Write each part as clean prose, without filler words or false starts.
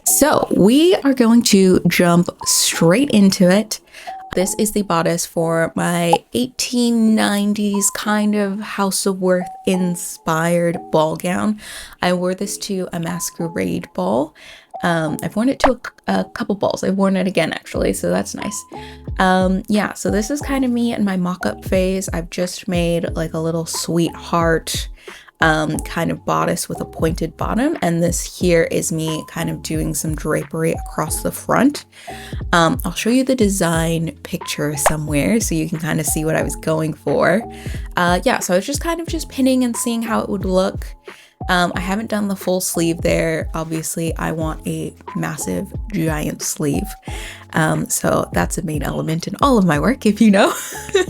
So we are going to jump straight into it. This is the bodice for my 1890s kind of House of Worth inspired ball gown. I wore this to a masquerade ball. I've worn it to a couple balls. I've worn it again actually, so that's nice. Yeah, so this is kind of me in my mock-up phase. I've just made like a little sweetheart kind of bodice with a pointed bottom, and this here is me kind of doing some drapery across the front. I'll show you the design picture somewhere so you can kind of see what I was going for. Yeah, so I was just kind of just pinning and seeing how it would look. I haven't done the full sleeve there. Obviously I want a massive giant sleeve, so that's a main element in all of my work, if you know. So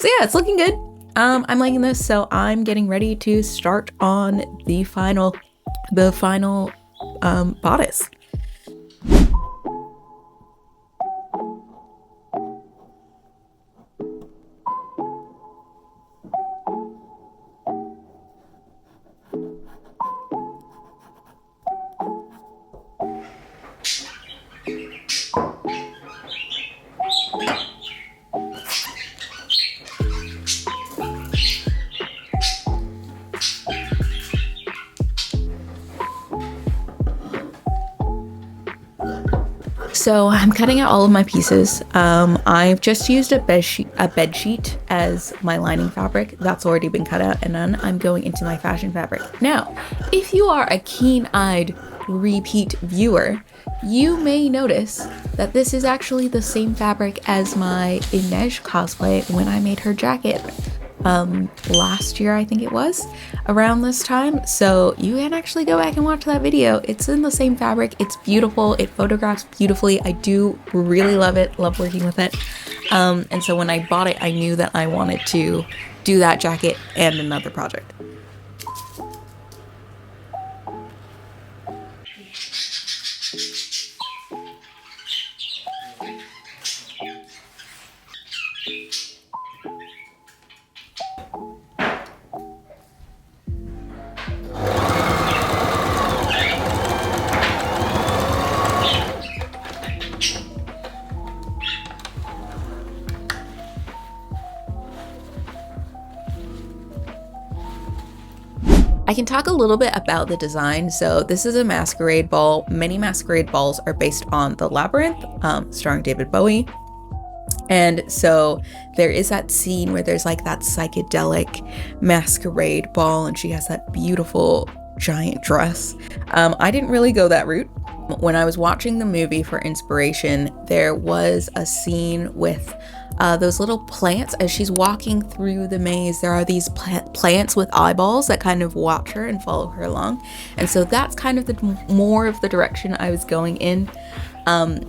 yeah, it's looking good. I'm liking this, so I'm getting ready to start on the final bodice. So I'm cutting out all of my pieces. I've just used a bed sheet as my lining fabric. That's already been cut out, and then I'm going into my fashion fabric. Now, if you are a keen-eyed repeat viewer, you may notice that this is actually the same fabric as my Inej cosplay when I made her jacket. Last year, I think it was, around this time. So you can actually go back and watch that video. It's in the same fabric. It's beautiful. It photographs beautifully. I do really love it. Love working with it. And so when I bought it, I knew that I wanted to do that jacket and another project. I can talk a little bit about the design. So this is a masquerade ball. Many masquerade balls are based on The Labyrinth, starring David Bowie. And so there is that scene where there's like that psychedelic masquerade ball, and she has that beautiful giant dress. I didn't really go that route. When I was watching the movie for inspiration, there was a scene with those little plants. As she's walking through the maze, there are these plants with eyeballs that kind of watch her and follow her along. And so that's kind of more of the direction I was going in. I'm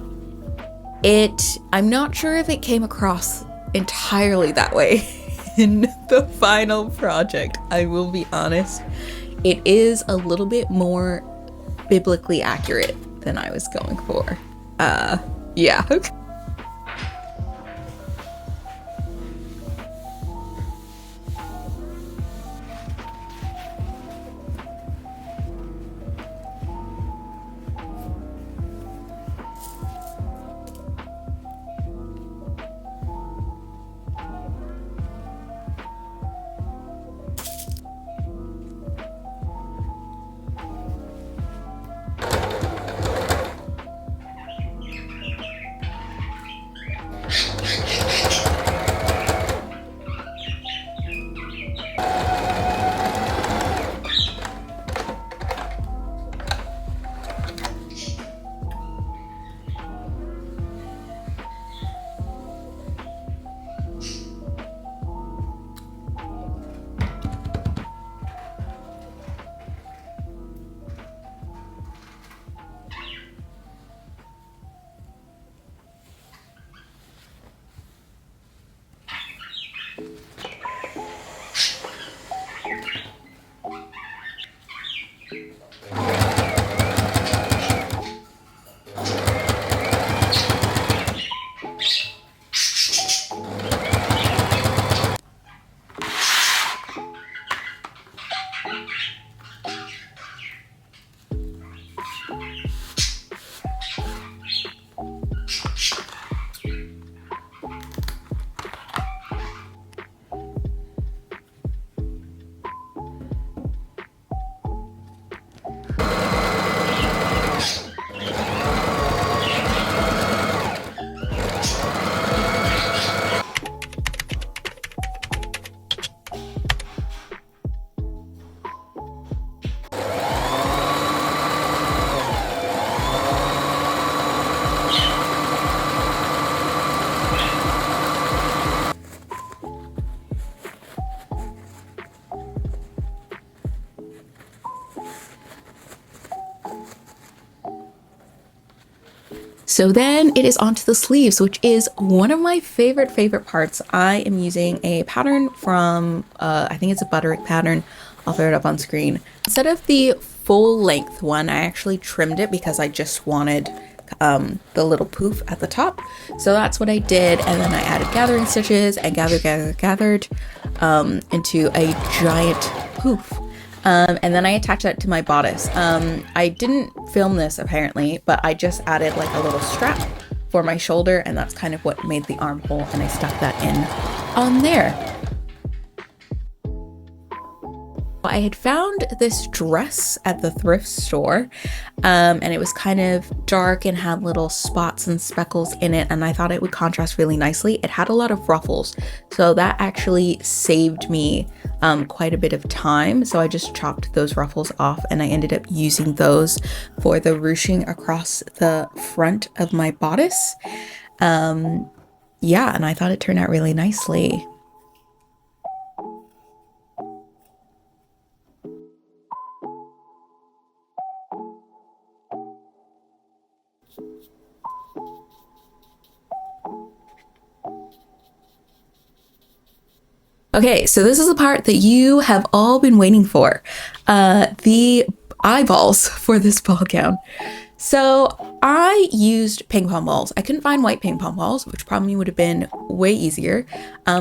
not sure if it came across entirely that way in the final project. I will be honest. It is a little bit more biblically accurate than I was going for. Yeah. So then it is onto the sleeves, which is one of my favorite parts. I am using a pattern from, I think it's a butterick pattern. I'll throw it up on screen. Instead of the full length one, I actually trimmed it because I just wanted the little poof at the top. So that's what I did. And then I added gathering stitches and gathered into a giant poof. And then I attached that to my bodice. I didn't film this apparently, but I just added like a little strap for my shoulder, and that's kind of what made the armhole, and I stuck that in on there. I had found this dress at the thrift store, and it was kind of dark and had little spots and speckles in it, and I thought it would contrast really nicely. It had a lot of ruffles, so that actually saved me quite a bit of time. So I just chopped those ruffles off, and I ended up using those for the ruching across the front of my bodice. Yeah, and I thought it turned out really nicely. Okay, so this is the part that you have all been waiting for, the eyeballs for this ball gown. So I used ping pong balls. I couldn't find white ping pong balls, which probably would have been way easier.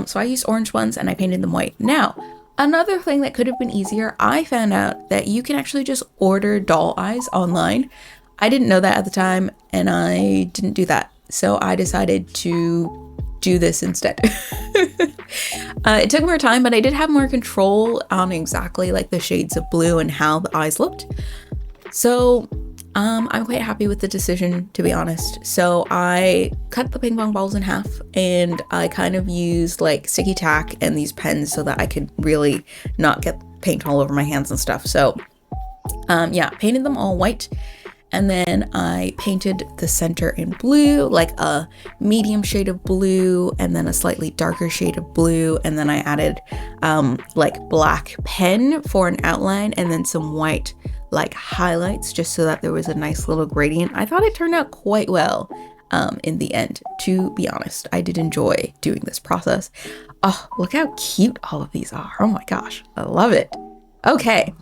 So I used orange ones and I painted them white. Now, another thing that could have been easier, I found out that you can actually just order doll eyes online. I didn't know that at the time, and I didn't do that. So I decided to do this instead. It took more time, but I did have more control on exactly like the shades of blue and how the eyes looked. So I'm quite happy with the decision, to be honest. So I cut the ping pong balls in half, and I kind of used like sticky tack and these pens so that I could really not get paint all over my hands and stuff. So yeah, painted them all white. And then I painted the center in blue, like a medium shade of blue, and then a slightly darker shade of blue. And then I added like black pen for an outline, and then some white like highlights, just so that there was a nice little gradient. I thought it turned out quite well in the end, to be honest. I did enjoy doing this process. Oh, look how cute all of these are. Oh my gosh, I love it. Okay.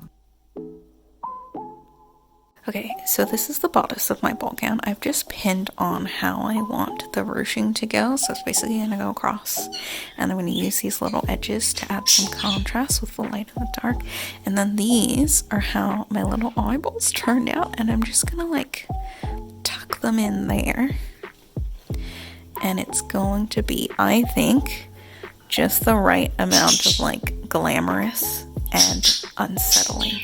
Okay, so this is the bodice of my ball gown. I've just pinned on how I want the ruching to go. So it's basically going to go across. And I'm going to use these little edges to add some contrast with the light and the dark. And then these are how my little eyeballs turned out. And I'm just going to like tuck them in there. And it's going to be, I think, just the right amount of like glamorous and unsettling.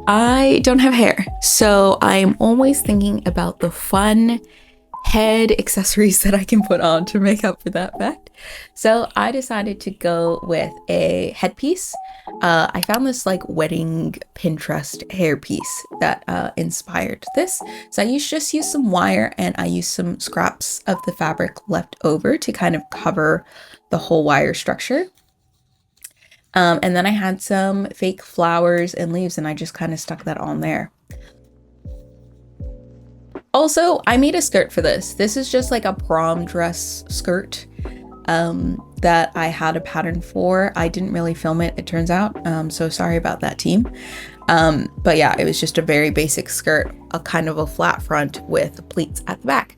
I don't have hair, so I'm always thinking about the fun head accessories that I can put on to make up for that fact. So I decided to go with a headpiece. I found this like wedding Pinterest hairpiece that inspired this. So I just used some wire, and I used some scraps of the fabric left over to kind of cover the whole wire structure. And then I had some fake flowers and leaves, and I just kind of stuck that on there. Also, I made a skirt for this. This is just like a prom dress skirt that I had a pattern for. I didn't really film it, it turns out. So sorry about that, team. But yeah, it was just a very basic skirt, a kind of a flat front with pleats at the back.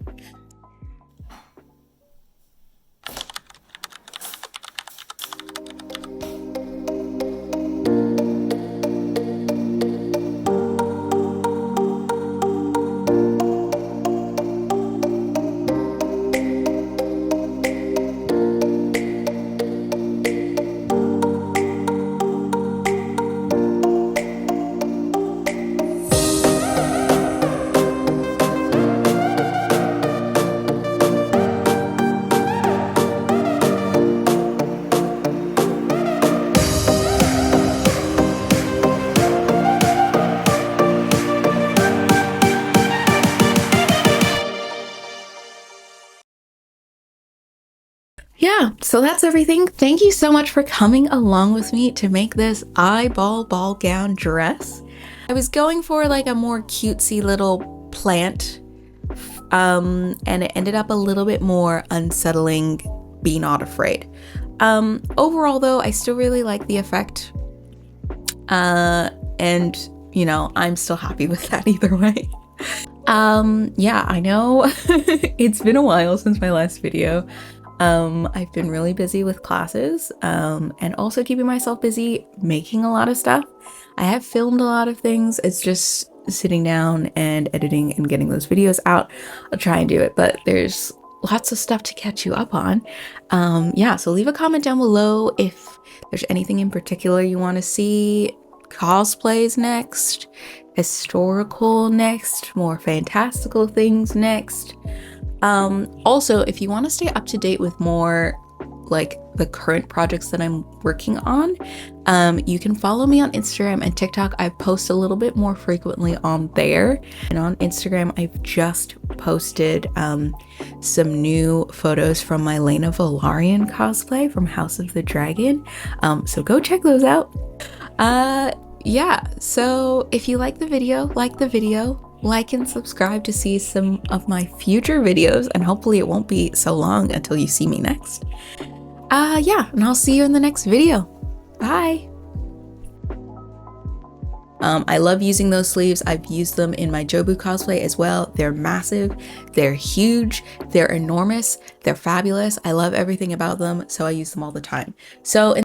yeah, so that's everything. Thank you so much for coming along with me to make this eyeball ball gown dress. I was going for like a more cutesy little plant, and it ended up a little bit more unsettling. Be not afraid. Overall though, I still really like the effect, and you know, I'm still happy with that either way. Yeah, I know it's been a while since my last video. I've been really busy with classes, and also keeping myself busy making a lot of stuff. I have filmed a lot of things. It's just sitting down and editing and getting those videos out. I'll try and do it, but there's lots of stuff to catch you up on. Yeah, so leave a comment down below if there's anything in particular you want to see. Cosplays next, historical next, more fantastical things next. Also, if you want to stay up to date with more like the current projects that I'm working on, you can follow me on Instagram and TikTok. I post a little bit more frequently on there. And on Instagram, I've just posted some new photos from my Lena Valarian cosplay from House of the Dragon. So go check those out. Yeah, so if you like the video, like and subscribe to see some of my future videos, and hopefully it won't be so long until you see me next. Yeah, and I'll see you in the next video. Bye. I love using those sleeves. I've used them in my Jobu cosplay as well. They're massive, they're huge, they're enormous, they're fabulous. I love everything about them, so I use them all the time. So